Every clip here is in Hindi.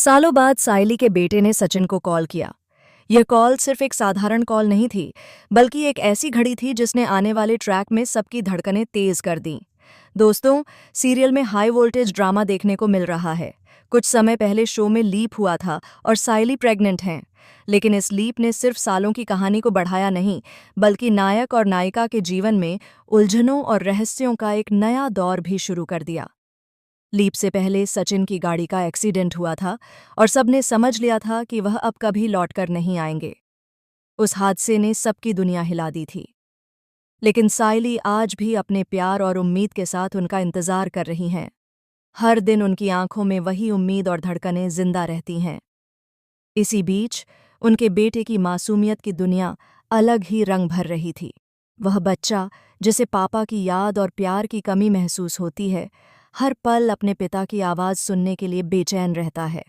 सालों बाद सायली के बेटे ने सचिन को कॉल किया। यह कॉल सिर्फ एक साधारण कॉल नहीं थी, बल्कि एक ऐसी घड़ी थी जिसने आने वाले ट्रैक में सबकी धड़कनें तेज कर दी। दोस्तों, सीरियल में हाई वोल्टेज ड्रामा देखने को मिल रहा है। कुछ समय पहले शो में लीप हुआ था और सायली प्रेग्नेंट हैं। लेकिन इस लीप ने सिर्फ सालों की कहानी को बढ़ाया नहीं, बल्कि नायक और नायिका के जीवन में उलझनों और रहस्यों का एक नया दौर भी शुरू कर दिया। लीप से पहले सचिन की गाड़ी का एक्सीडेंट हुआ था और सबने समझ लिया था कि वह अब कभी लौटकर नहीं आएंगे। उस हादसे ने सबकी दुनिया हिला दी थी। लेकिन सायली आज भी अपने प्यार और उम्मीद के साथ उनका इंतजार कर रही हैं। हर दिन उनकी आंखों में वही उम्मीद और धड़कनें जिंदा रहती हैं। इसी बीच उनके बेटे की मासूमियत की दुनिया अलग ही रंग भर रही थी। वह बच्चा जिसे पापा की याद और प्यार की कमी महसूस होती है, हर पल अपने पिता की आवाज़ सुनने के लिए बेचैन रहता है।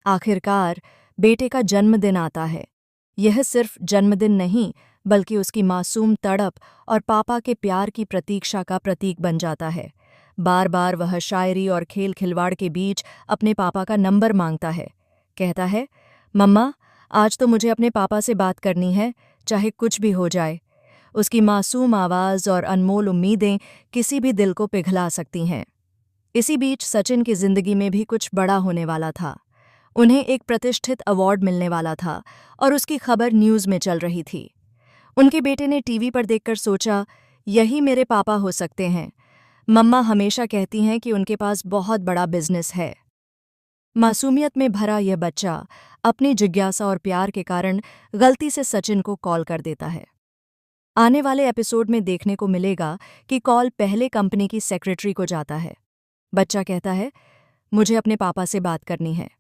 आखिरकार बेटे का जन्मदिन आता है। यह सिर्फ जन्मदिन नहीं, बल्कि उसकी मासूम तड़प और पापा के प्यार की प्रतीक्षा का प्रतीक बन जाता है। बार बार वह शायरी और खेल खिलवाड़ के बीच अपने पापा का नंबर मांगता है। कहता है, मम्मा, आज तो मुझे अपने पापा से बात करनी है, चाहे कुछ भी हो जाए। उसकी मासूम आवाज़ और अनमोल उम्मीदें किसी भी दिल को पिघला सकती हैं। इसी बीच सचिन की जिंदगी में भी कुछ बड़ा होने वाला था। उन्हें एक प्रतिष्ठित अवार्ड मिलने वाला था और उसकी खबर न्यूज़ में चल रही थी। उनके बेटे ने टीवी पर देखकर सोचा, यही मेरे पापा हो सकते हैं। मम्मा हमेशा कहती हैं कि उनके पास बहुत बड़ा बिजनेस है। मासूमियत में भरा यह बच्चा अपनी जिज्ञासा और प्यार के कारण गलती से सचिन को कॉल कर देता है। आने वाले एपिसोड में देखने को मिलेगा कि कॉल पहले कंपनी की सेक्रेटरी को जाता है। बच्चा कहता है, मुझे अपने पापा से बात करनी है।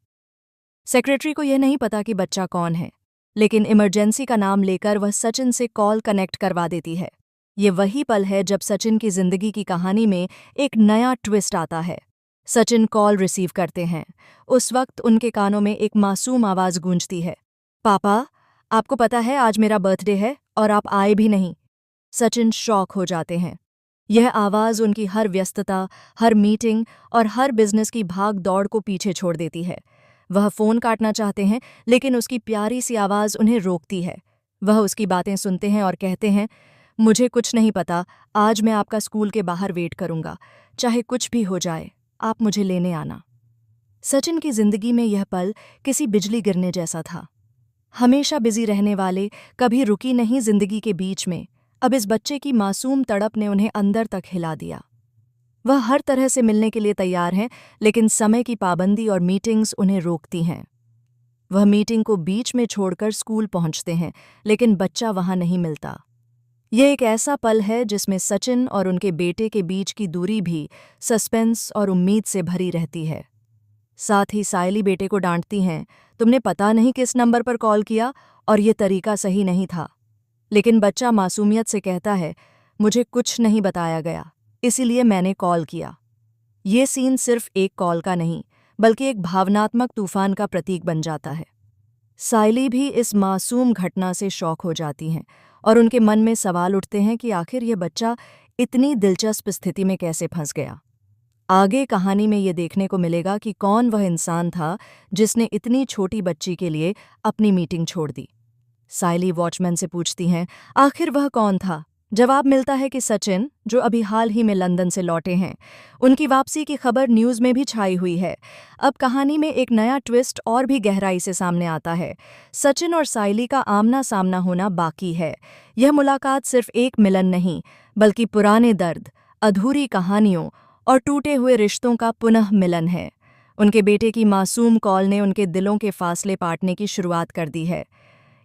सेक्रेटरी को यह नहीं पता कि बच्चा कौन है, लेकिन इमरजेंसी का नाम लेकर वह सचिन से कॉल कनेक्ट करवा देती है। ये वही पल है जब सचिन की जिंदगी की कहानी में एक नया ट्विस्ट आता है। सचिन कॉल रिसीव करते हैं। उस वक्त उनके कानों में एक मासूम आवाज़ गूंजती है, पापा, आपको पता है आज मेरा बर्थडे है और आप आए भी नहीं। सचिन शॉक हो जाते हैं। यह आवाज़ उनकी हर व्यस्तता, हर मीटिंग और हर बिजनेस की भाग दौड़ को पीछे छोड़ देती है। वह फ़ोन काटना चाहते हैं, लेकिन उसकी प्यारी सी आवाज़ उन्हें रोकती है। वह उसकी बातें सुनते हैं और कहते हैं, मुझे कुछ नहीं पता, आज मैं आपका स्कूल के बाहर वेट करूंगा, चाहे कुछ भी हो जाए, आप मुझे लेने आना। सचिन की जिंदगी में यह पल किसी बिजली गिरने जैसा था। हमेशा बिजी रहने वाले, कभी रुकी नहीं जिंदगी के बीच में, अब इस बच्चे की मासूम तड़प ने उन्हें अंदर तक हिला दिया। वह हर तरह से मिलने के लिए तैयार हैं, लेकिन समय की पाबंदी और मीटिंग्स उन्हें रोकती हैं। वह मीटिंग को बीच में छोड़कर स्कूल पहुंचते हैं, लेकिन बच्चा वहां नहीं मिलता। यह एक ऐसा पल है जिसमें सचिन और उनके बेटे के बीच की दूरी भी सस्पेंस और उम्मीद से भरी रहती है। साथ ही सायली बेटे को डांटती हैं, तुमने पता नहीं किस नंबर पर कॉल किया और ये तरीका सही नहीं था। लेकिन बच्चा मासूमियत से कहता है, मुझे कुछ नहीं बताया गया, इसीलिए मैंने कॉल किया। ये सीन सिर्फ एक कॉल का नहीं, बल्कि एक भावनात्मक तूफान का प्रतीक बन जाता है। सायली भी इस मासूम घटना से शॉक हो जाती हैं और उनके मन में सवाल उठते हैं कि आखिर यह बच्चा इतनी दिलचस्प स्थिति में कैसे फंस गया। आगे कहानी में ये देखने को मिलेगा कि कौन वह इंसान था जिसने इतनी छोटी बच्ची के लिए अपनी मीटिंग छोड़ दी। सायली वॉचमैन से पूछती हैं, आखिर वह कौन था? जवाब मिलता है कि सचिन, जो अभी हाल ही में लंदन से लौटे हैं। उनकी वापसी की खबर न्यूज़ में भी छाई हुई है। अब कहानी में एक नया ट्विस्ट और भी गहराई से सामने आता है। सचिन और सायली का आमना सामना होना बाकी है। यह मुलाकात सिर्फ एक मिलन नहीं, बल्कि पुराने दर्द, अधूरी कहानियों और टूटे हुए रिश्तों का पुनः मिलन है। उनके बेटे की मासूम कॉल ने उनके दिलों के फासले पाटने की शुरुआत कर दी है।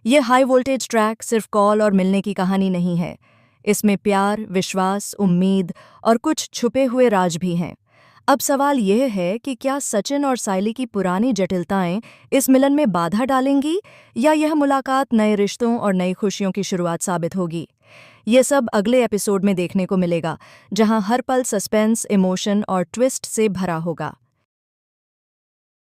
ये हाई वोल्टेज ट्रैक सिर्फ कॉल और मिलने की कहानी नहीं है। इसमें प्यार, विश्वास, उम्मीद और कुछ छुपे हुए राज भी हैं। अब सवाल यह है कि क्या सचिन और सायली की पुरानी जटिलताएं इस मिलन में बाधा डालेंगी, या यह मुलाकात नए रिश्तों और नई खुशियों की शुरुआत साबित होगी? ये सब अगले एपिसोड में देखने को मिलेगा, जहां हर पल सस्पेंस, इमोशन और ट्विस्ट से भरा होगा।